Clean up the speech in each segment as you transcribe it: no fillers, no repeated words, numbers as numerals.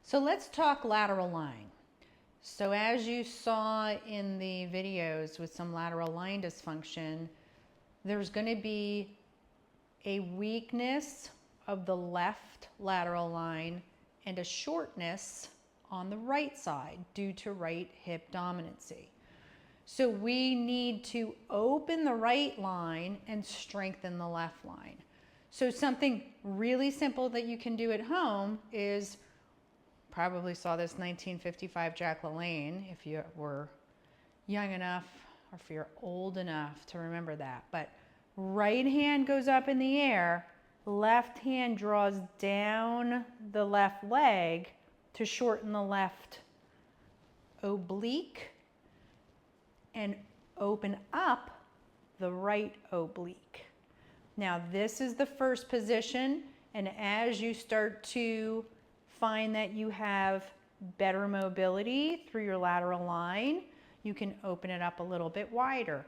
So let's talk lateral lying. So as you saw in the videos with some lateral line dysfunction, there's going to be a weakness of the left lateral line and a shortness on the right side due to right hip dominancy. So we need to open the right line and strengthen the left line. So something really simple that you can do at home is, probably saw this 1955 Jack LaLanne if you were young enough or if you're old enough to remember that. But right hand goes up in the air, left hand draws down the left leg to shorten the left oblique and open up the right oblique. Now this is the first position, and as you start to find that you have better mobility through your lateral line, you can open it up a little bit wider.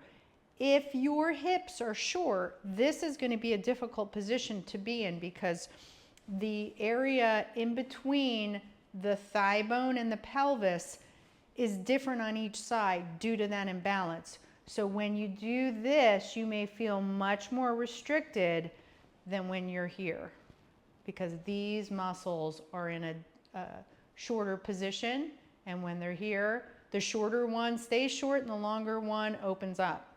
If your hips are short, this is going to be a difficult position to be in because the area in between the thigh bone and the pelvis is different on each side due to that imbalance. So when you do this, you may feel much more restricted than when you're here, because these muscles are in a shorter position, and when they're here, the shorter one stays short and the longer one opens up.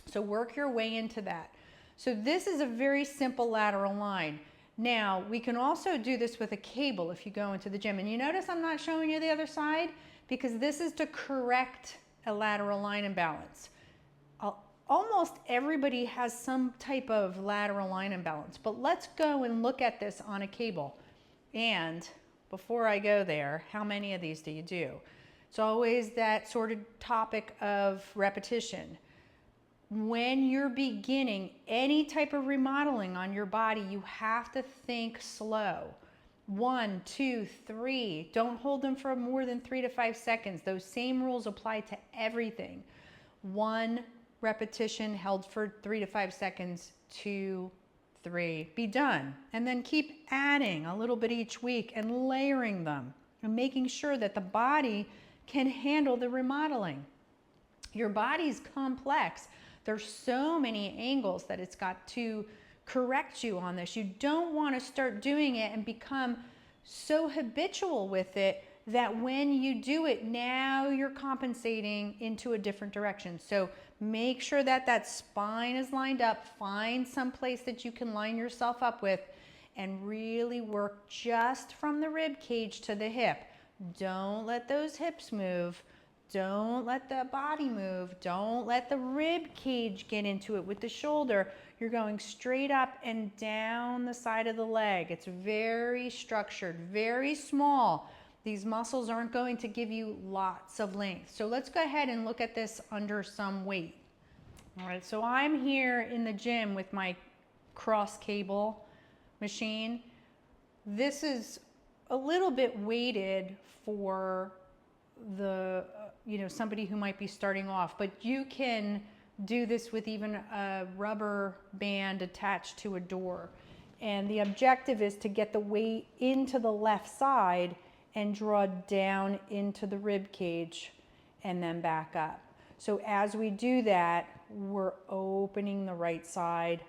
So work your way into that. So this is a very simple lateral line. Now, we can also do this with a cable if you go into the gym. And you notice I'm not showing you the other side because this is to correct a lateral line imbalance. Almost everybody has some type of lateral line imbalance, but let's go and look at this on a cable. And before I go there, how many of these do you do? It's always that sort of topic of repetition. When you're beginning any type of remodeling on your body, you have to think slow. 1, 2, 3. Don't hold them for more than 3 to 5 seconds. Those same rules apply to everything. 1 repetition held for 3 to 5 seconds, 2, 3, be done. And then keep adding a little bit each week and layering them and making sure that the body can handle the remodeling. Your body's complex. There's so many angles that it's got to correct you on this. You don't want to start doing it and become so habitual with it that when you do it, now you're compensating into a different direction. So make sure that that spine is lined up. Find some place that you can line yourself up with and really work just from the rib cage to the hip. Don't let those hips move. Don't let the body move. Don't let the rib cage get into it with the shoulder. You're going straight up and down the side of the leg. It's very structured, very small. These muscles aren't going to give you lots of length. So let's go ahead and look at this under some weight. All right, so I'm here in the gym with my cross cable machine. This is a little bit weighted for the, somebody who might be starting off, but you can do this with even a rubber band attached to a door. And the objective is to get the weight into the left side and draw down into the rib cage and then back up. So as we do that, we're opening the right side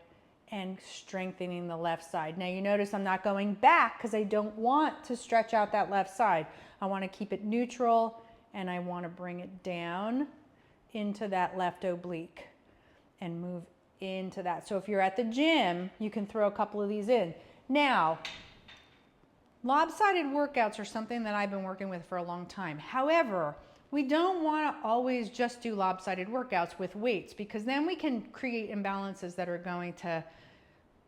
and strengthening the left side. Now you notice I'm not going back because I don't want to stretch out that left side. I want to keep it neutral and I want to bring it down into that left oblique and move into that. So if you're at the gym, you can throw a couple of these in. Now, lopsided workouts are something that I've been working with for a long time. However, we don't want to always just do lopsided workouts with weights because then we can create imbalances that are going to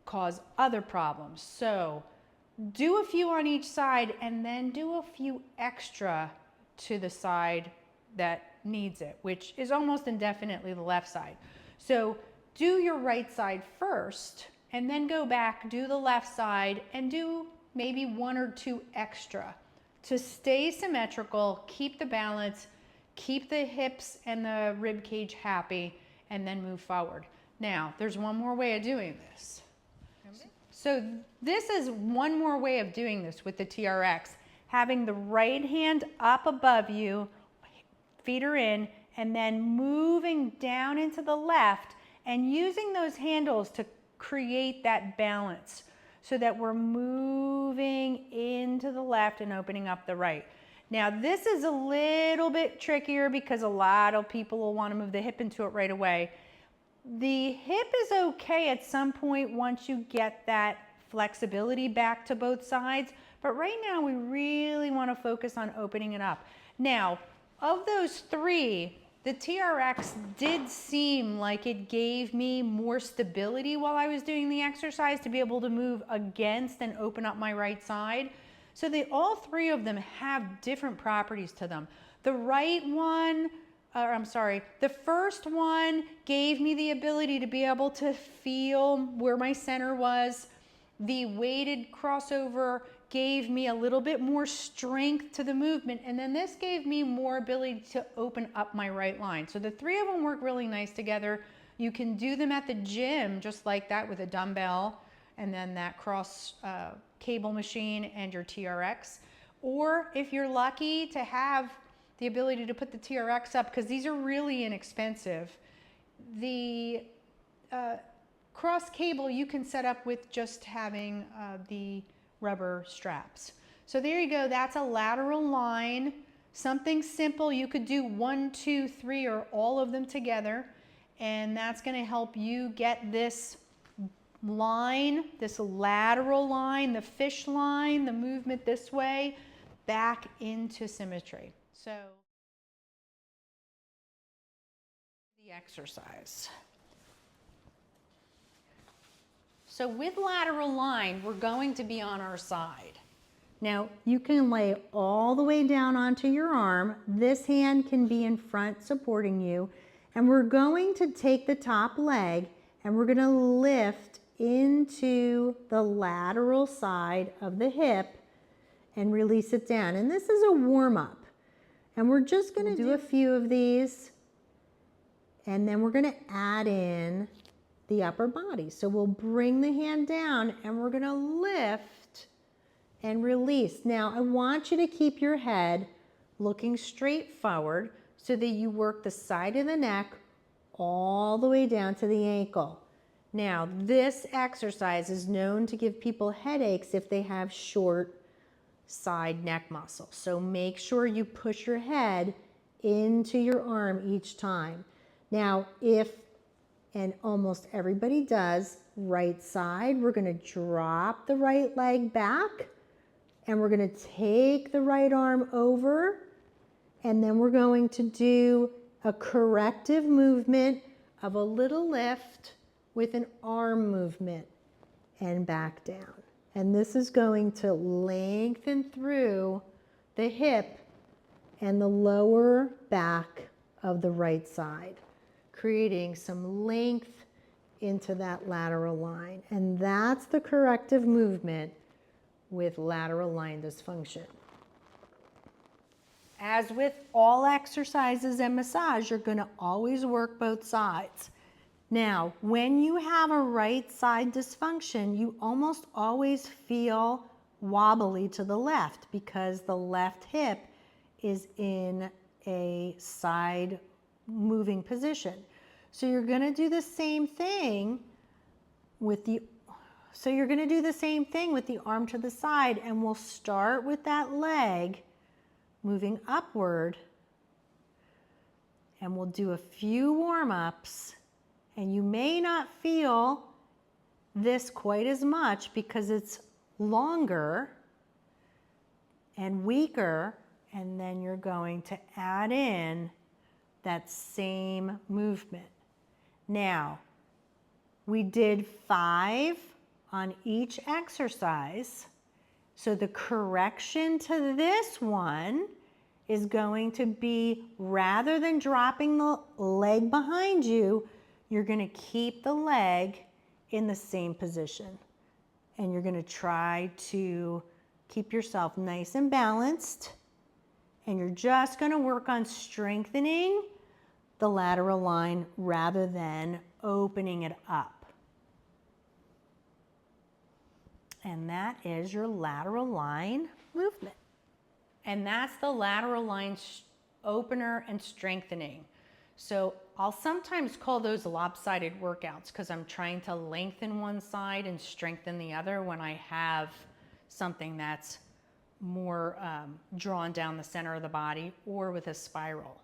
cause other problems. So do a few on each side and then do a few extra to the side that needs it, which is almost indefinitely the left side. So do your right side first and then go back, do the left side and do maybe 1 or 2 extra to stay symmetrical, keep the balance, keep the hips and the rib cage happy, and then move forward. Now, there's one more way of doing this. So this is one more way of doing this with the TRX. having the right hand up above you, feet are in, and then moving down into the left and using those handles to create that balance so that we're moving into the left and opening up the right. Now this is a little bit trickier because a lot of people will want to move the hip into it right away. The hip is okay at some point once you get that flexibility back to both sides, but right now we really want to focus on opening it up. Now, of those three, the TRX did seem like it gave me more stability while I was doing the exercise to be able to move against and open up my right side. So all three of them have different properties to them. The first one gave me the ability to be able to feel where my center was. The weighted crossover gave me a little bit more strength to the movement, and then this gave me more ability to open up my right line. So the three of them work really nice together. You can do them at the gym just like that with a dumbbell and then that cross cable machine and your TRX. Or if you're lucky to have the ability to put the TRX up, because these are really inexpensive, the cross cable you can set up with just having the rubber straps. So there you go, that's a lateral line, something simple. You could do 1, 2, 3 or all of them together, and that's going to help you get this line, this lateral line, the fish line, the movement this way, back into symmetry. So the exercise. So with lateral line, we're going to be on our side. Now, you can lay all the way down onto your arm. This hand can be in front supporting you. And we're going to take the top leg and we're going to lift into the lateral side of the hip and release it down. And this is a warm-up. And we're just going to do a few of these. And then we're going to add in the upper body. So we'll bring the hand down and we're going to lift and release. Now I want you to keep your head looking straight forward so that you work the side of the neck all the way down to the ankle. Now this exercise is known to give people headaches if they have short side neck muscles. So make sure you push your head into your arm each time. Now and almost everybody does, right side, we're going to drop the right leg back and we're going to take the right arm over, and then we're going to do a corrective movement of a little lift with an arm movement and back down. And this is going to lengthen through the hip and the lower back of the right side, creating some length into that lateral line. And that's the corrective movement with lateral line dysfunction. As with all exercises and massage, you're going to always work both sides. Now, when you have a right side dysfunction, you almost always feel wobbly to the left because the left hip is in a side moving position. So you're going to do the same thing with the arm to the side, and we'll start with that leg moving upward, and we'll do a few warm-ups, and you may not feel this quite as much because it's longer and weaker, and then you're going to add in that same movement. Now, we did 5 on each exercise. So the correction to this one is going to be, rather than dropping the leg behind you, you're going to keep the leg in the same position. And you're going to try to keep yourself nice and balanced. And you're just going to work on strengthening the lateral line rather than opening it up. And that is your lateral line movement. And that's the lateral line opener and strengthening. So I'll sometimes call those lopsided workouts because I'm trying to lengthen one side and strengthen the other when I have something that's more drawn down the center of the body or with a spiral.